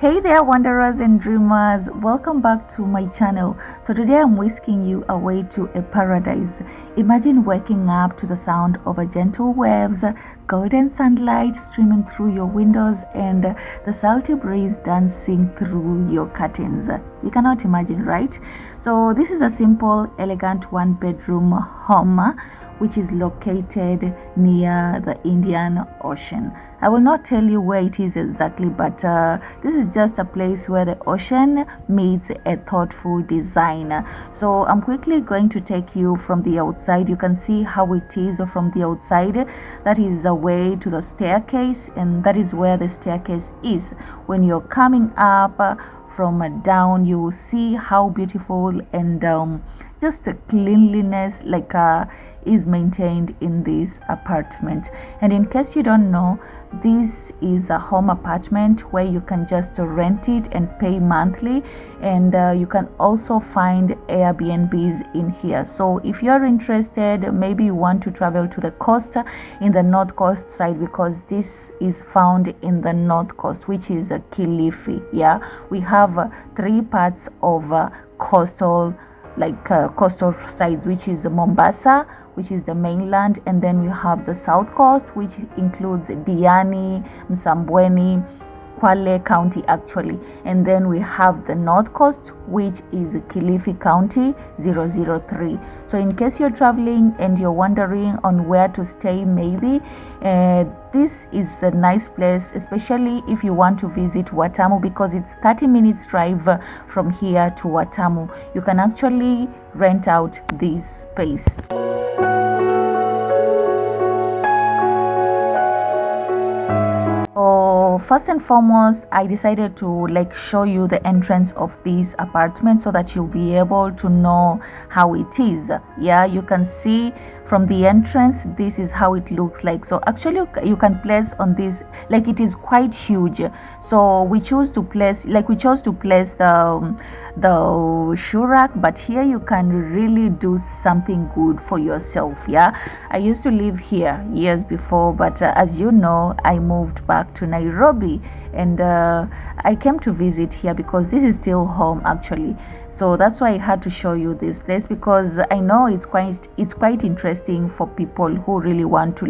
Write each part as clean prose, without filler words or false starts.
Hey there, wanderers and dreamers, welcome back to my channel. So today I'm whisking you away to a paradise. Imagine waking up to the sound of a gentle waves, golden sunlight streaming through your windows, and the salty breeze dancing through your curtains. You cannot imagine, right? So this is a simple, elegant one-bedroom home which is located near the Indian Ocean. I will not tell you where it is exactly, but this is just a place where the ocean meets a thoughtful design. So I'm quickly going to take you from the outside. You can see how it is from the outside. That is the way to the staircase, and that is where the staircase is. When you're coming up from down, you will see how beautiful and just a cleanliness is maintained in this apartment. And in case you don't know, this is a home apartment where you can just rent it and pay monthly, and you can also find Airbnbs in here. So if you're interested, maybe you want to travel to the coast in the north coast side, because this is found in the north coast, which is Kilifi. Yeah, we have three parts of coastal sides, which is Mombasa, which is the mainland, and then you have the south coast, which includes Diani, Msambweni, Kwale County actually, and then we have the north coast, which is Kilifi County 003. So in case you're traveling and you're wondering on where to stay, maybe this is a nice place, especially if you want to visit Watamu, because it's 30 minutes drive from here to Watamu. You can actually rent out this space. So first and foremost, I decided to show you the entrance of this apartment so that you'll be able to know how it is. Yeah, you can see from the entrance, this is how it looks like. So actually you can place on this, it is quite huge. So we chose to place the shoe rack, but here you can really do something good for yourself. Yeah, I used to live here years before, but as you know, I moved back to Nairobi, and I came to visit here because this is still home actually. So that's why I had to show you this place, because I know it's quite interesting for people who really want to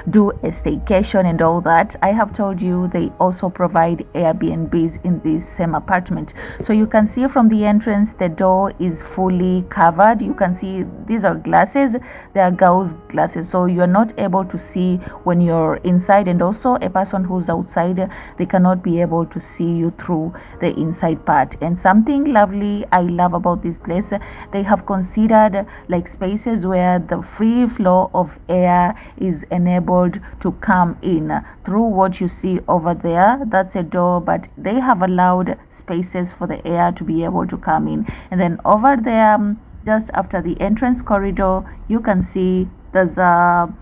do a staycation and all that. I have told you they also provide Airbnbs in this same apartment. So you can see from the entrance, the door is fully covered. You can see these are glasses, they are gauze glasses, so you're not able to see when you're inside, and also a person who's outside, they cannot be able to see you through the inside part. And something lovely I love about this place, they have considered spaces where the free flow of air is enabled to come in through what you see over there. That's a door, but they have allowed spaces for the air to be able to come in. And then over there, just after the entrance corridor, you can see there's a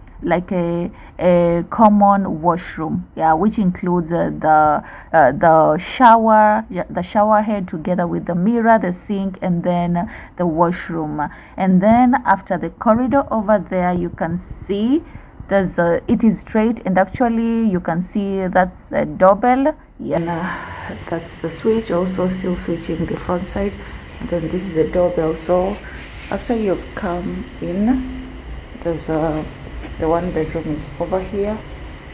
common washroom, yeah, which includes the shower head together with the mirror, the sink, and then the washroom. And then after the corridor over there, you can see it is straight, and actually you can see that's the doorbell. Yeah, that's the switch, also still switching the front side, and then this is a doorbell. So after you've come in, there's the one bedroom is over here,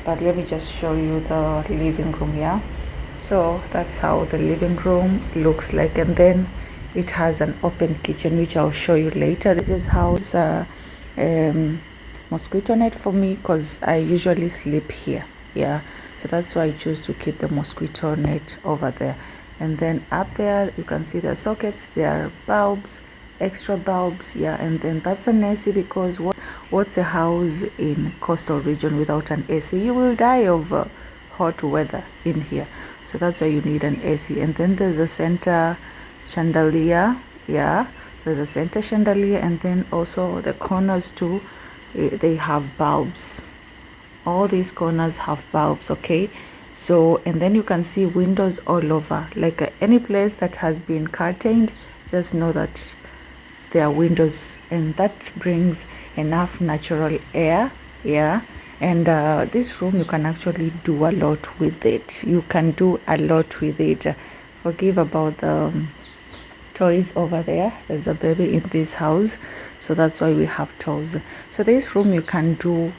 but let me just show you the living room. Yeah, so that's how the living room looks like, and then it has an open kitchen, which I'll show you later. This is how it's mosquito net for me, because I usually sleep here. Yeah, so that's why I choose to keep the mosquito net over there. And then up there you can see the sockets, there are bulbs, extra bulbs. Yeah, and then that's an AC, because what's a house in coastal region without an AC? You will die of hot weather in here. So that's why you need an AC. And then there's a center chandelier. Yeah, there's a center chandelier, and then also the corners too, they have bulbs. All these corners have bulbs. Okay, so and then you can see windows all over. Any place that has been curtained, just know that there are windows, and that brings enough natural air. Yeah, And this room, you can actually do a lot with it. You can do a lot with it. Forgive about the toys over there. There's a baby in this house, so that's why we have toys. So this room, you can do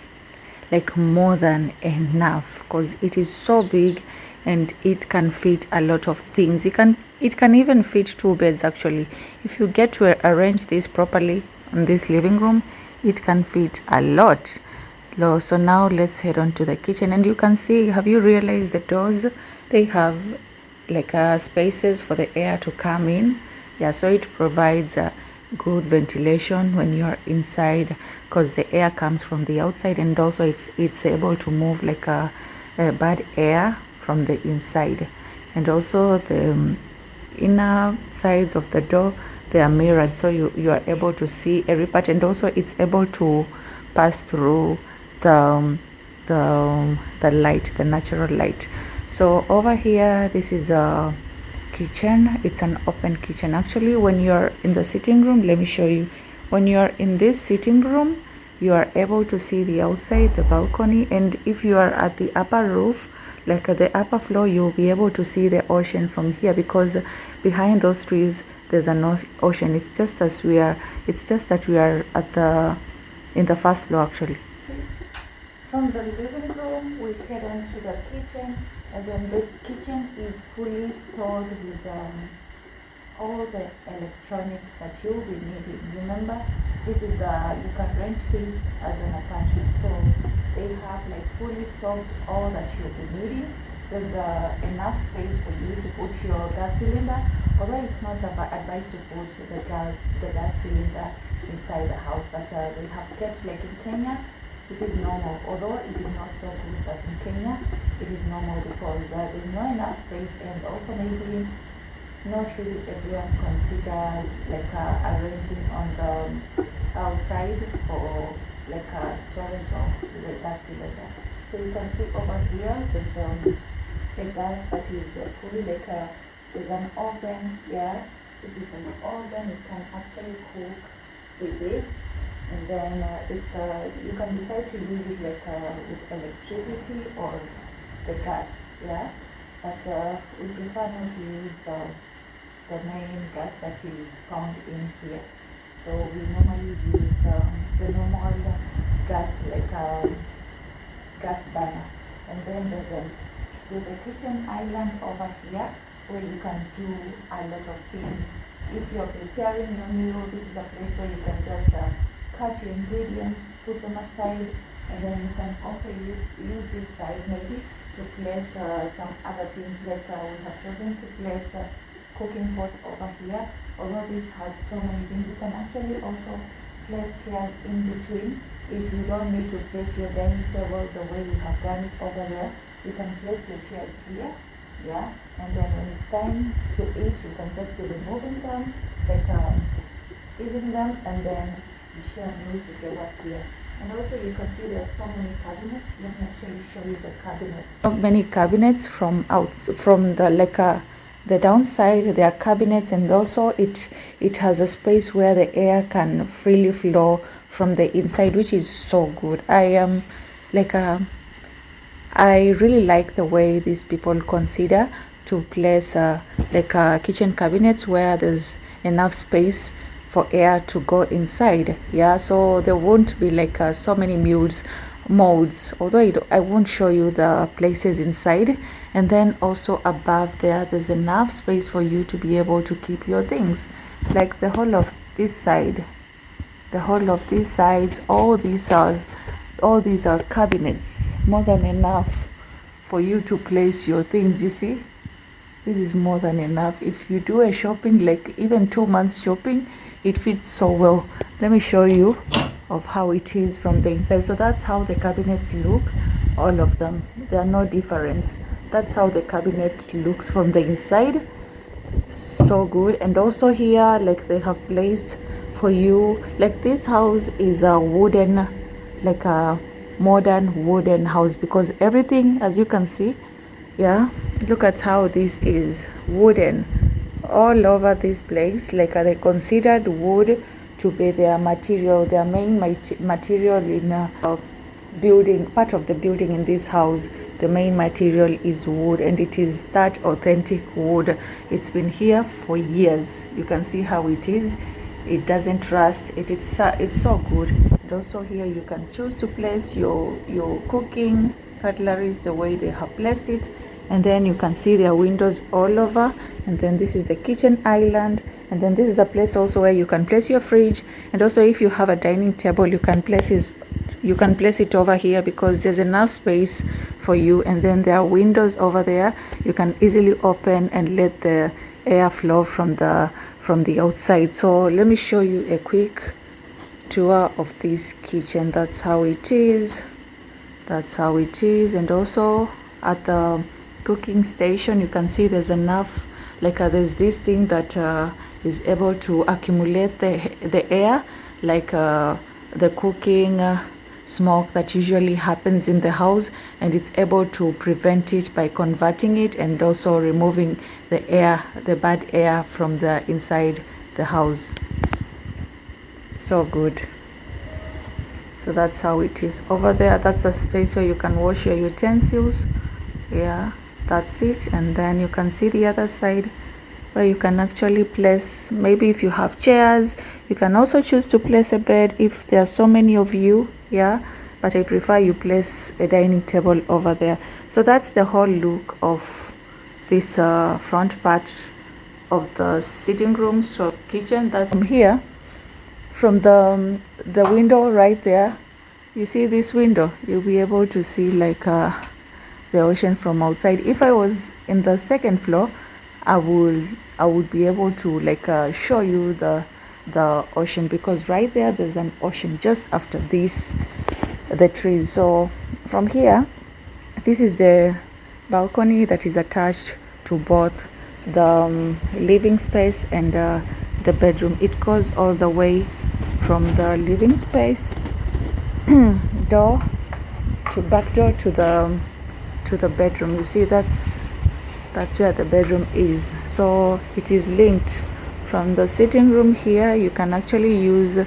like more than enough because it is so big and it can fit a lot of things. It can even fit 2 beds actually. If you get to arrange this properly in this living room, it can fit a lot. So now let's head on to the kitchen, and you can see, have you realized the doors, they have like spaces for the air to come in. Yeah, so it provides good ventilation when you're inside because the air comes from the outside, and also it's able to move like a bad air from the inside. And also the inner sides of the door, they are mirrored, so you are able to see every part, and also it's able to pass through the light, the natural light. So over here, this is a kitchen. It's an open kitchen actually. When you're in the sitting room, let me show you. When you're in this sitting room, you are able to see the outside, the balcony, and if you are at the upper roof, like at the upper floor, you'll be able to see the ocean from here, because behind those trees there's an ocean. It's just that we are at the in the first floor actually. From the living room, we head on to the kitchen, and then the kitchen is fully stored with all the electronics that you'll be needing. Remember, this is you can rent this as an apartment, so they have like fully stocked all that you'll be needing. There's enough space for you to put your gas cylinder, although it's not advised to put the gas cylinder inside the house, but they have kept, like in Kenya, it is normal, although it is not so good, but in Kenya it is normal because there's not enough space, and also maybe not really everyone considers like arranging on the outside for like a storage of the gas cylinder. So you can see over here there's a gas that is fully like there's an oven here. This is an oven, you can actually cook with it. And then you can decide to use it like with electricity or the gas, yeah. But we prefer not to use the main gas that is found in here. So we normally use the normal gas, like gas burner. And then there's a kitchen island over here where you can do a lot of things. If you're preparing your meal, this is a place where you can just cut your ingredients, put them aside, and then you can also use this side maybe to place some other things. Like we have chosen to place cooking pots over here. Although this has so many things, you can actually also place chairs in between. If you don't need to place your dining table the way we have done it over there, you can place your chairs here, yeah. And then when it's time to eat, you can just be removing them, like easing them, and then you share meal together here. And also you can see there are so many cabinets. Let me actually show you the cabinets. So many cabinets from the downside. There are cabinets, and also it has a space where the air can freely flow from the inside, which is so good. I really like the way these people consider to place kitchen cabinets where there's enough space for air to go inside, yeah. So there won't be like so many molds, although I won't show you the places inside. And then also above there's enough space for you to be able to keep your things, like the whole of this side, the whole of these sides, all these are cabinets, more than enough for you to place your things. You see, this is more than enough. If you do a shopping, like even 2 months shopping, it fits so well. Let me show you of how it is from the inside. So that's how the cabinets look, all of them. There are no difference. That's how the cabinet looks from the inside. So good. And also here, like they have placed for you, like this house is a wooden, like a modern wooden house, because everything, as you can see, yeah, look at how this is wooden all over this place. Like they considered wood to be their material, their main material in building, part of the building in this house, the main material is wood, and it is that authentic wood. It's been here for years. You can see how it is. It doesn't rust. It's so good. And also here you can choose to place your cooking cutleries the way they have placed it. And then you can see there are windows all over. And then this is the kitchen island. And then this is the place also where you can place your fridge. And also if you have a dining table, you can place it over here because there's enough space for you. And then there are windows over there. You can easily open and let the air flow from the outside. So let me show you a quick tour of this kitchen. That's how it is. And also at the cooking station, you can see there's enough, there's this thing that is able to accumulate the air, the cooking smoke that usually happens in the house, and it's able to prevent it by converting it and also removing the bad air from the inside the house. So good. So that's how it is over there. That's a space where you can wash your utensils. Yeah, that's it. And then you can see the other side where you can actually place, maybe if you have chairs, you can also choose to place a bed if there are so many of you. Yeah, but I prefer you place a dining table over there. So that's the whole look of this front part of the sitting room stroke kitchen. That's from here, from the window right there. You see this window, you'll be able to see the ocean from outside. If I was in the second floor, I would be able to show you the ocean, because right there's an ocean just after the trees. So from here, this is the balcony that is attached to both the living space and the bedroom. It goes all the way from the living space door to back door to the bedroom. You see, that's where the bedroom is. So it is linked from the sitting room here. You can actually use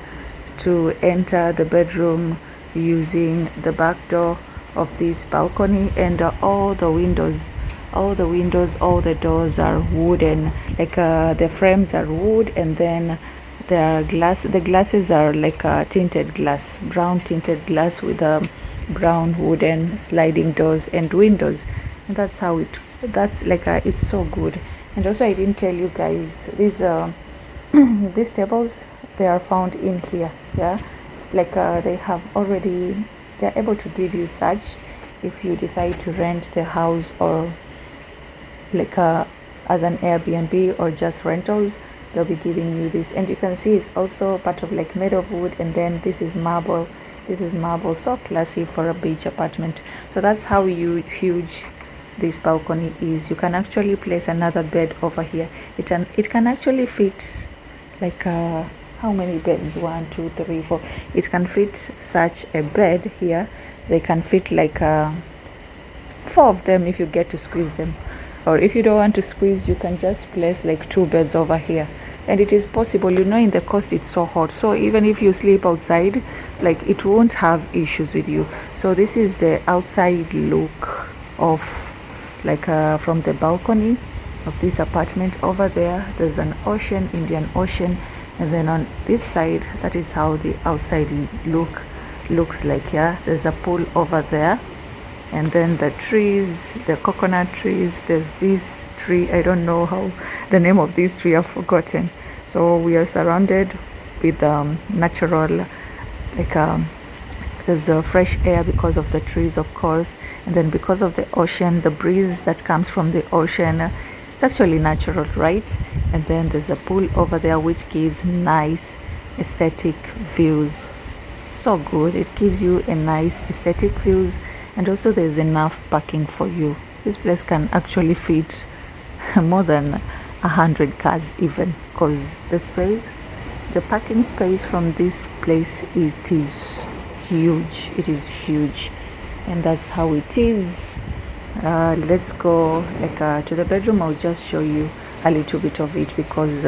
to enter the bedroom using the back door of this balcony. And all the windows, all the doors are wooden, the frames are wood, and then the glasses are tinted glass, brown tinted glass with brown wooden sliding doors and windows. And that's how it's so good. And also, I didn't tell you guys, these tables, they are found in here. Yeah, they're able to give you such if you decide to rent the house, or as an Airbnb or just rentals. They'll be giving you this. And you can see it's also part of made of wood, and then this is marble, so classy for a beach apartment. So that's how huge this balcony is. You can actually place another bed over here. It can actually fit how many beds? 1, 2, 3, 4. It can fit such a bed here. They can fit 4 of them if you get to squeeze them. Or if you don't want to squeeze, you can just place 2 beds over here. And it is possible, in the coast it's so hot, so even if you sleep outside, it won't have issues with you. So this is the outside look of from the balcony of this apartment. Over there's an ocean, Indian Ocean, and then on this side, that is how the outside looks like. Yeah, there's a pool over there, and then the trees, the coconut trees. There's this tree, I don't know how the name of this tree, I've forgotten. So we are surrounded with natural, there's fresh air because of the trees, of course, and then because of the ocean, the breeze that comes from the ocean, it's actually natural, right? And then there's a pool over there which gives nice aesthetic views. So good, it gives you a nice aesthetic views. And also there's enough parking for you. This place can actually fit more than 100 cars even, because the parking space from this place, it is huge. And that's how it is. Let's go to the bedroom. I'll just show you a little bit of it, because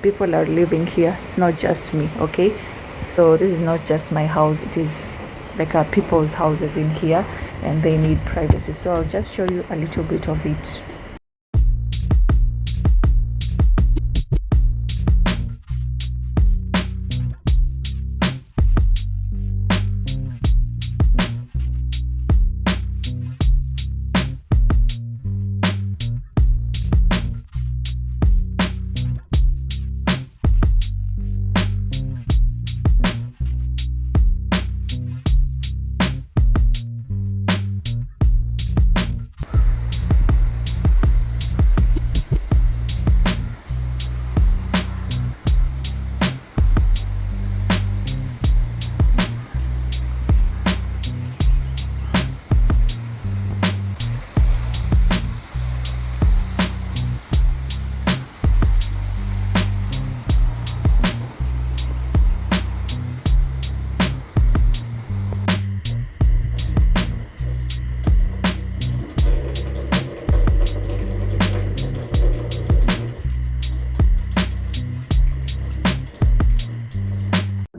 people are living here. It's not just me, okay? So this is not just my house, it is like people's houses in here, and they need privacy. So I'll just show you a little bit of it.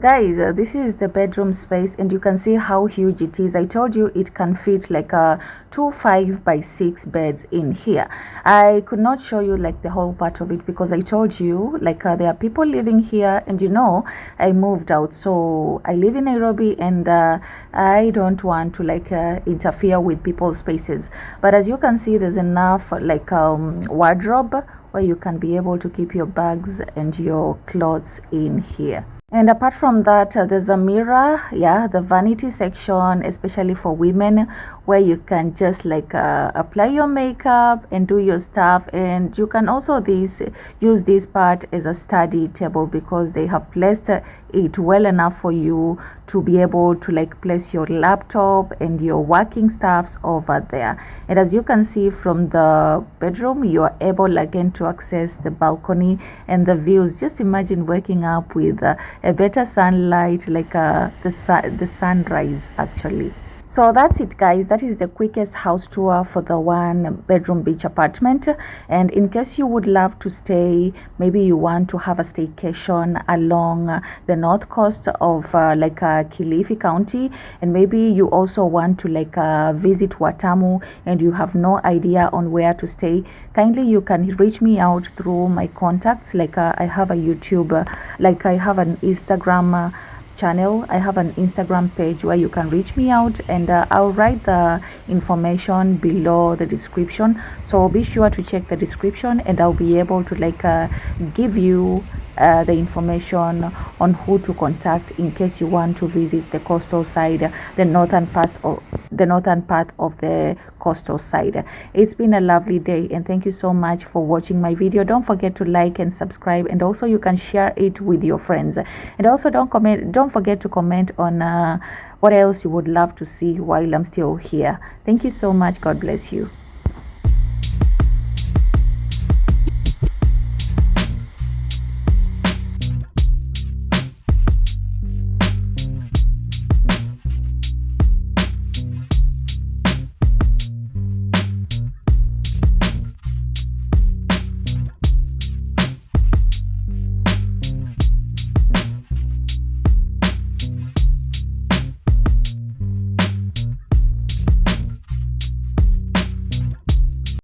Guys, this is the bedroom space, and you can see how huge it is. I told you it can fit like two 5x6 beds in here. I could not show you like the whole part of it because I told you like there are people living here, and you know I moved out, so I live in Nairobi, and I don't want to like interfere with people's spaces. But as you can see, there's enough like wardrobe where you can be able to keep your bags and your clothes in here. And apart from that, there's a mirror, yeah, the vanity section, especially for women, where you can just like apply your makeup and do your stuff. And you can also use this part as a study table because they have placed it well enough for you to be able to like place your laptop and your working stuffs over there. And as you can see from the bedroom, you are able again to access the balcony and the views. Just imagine waking up with a better sunlight, like the sunrise actually. So that's it, guys. That is the quickest house tour for the one bedroom beach apartment. And in case you would love to stay, maybe you want to have a staycation along the north coast of Kilifi County, and maybe you also want to visit Watamu and you have no idea on where to stay, kindly you can reach me out through my contacts. I have a YouTube, I have an Instagram channel. I have an Instagram page where you can reach me out, and I'll write the information below the description, so be sure to check the description, and I'll be able to give you the information on who to contact in case you want to visit the coastal side, the northern part of the coastal side. It's been a lovely day, and thank you so much for watching my video. Don't forget to like and subscribe, and also you can share it with your friends, and also don't forget to comment on what else you would love to see while I'm still here. Thank you so much. God bless you.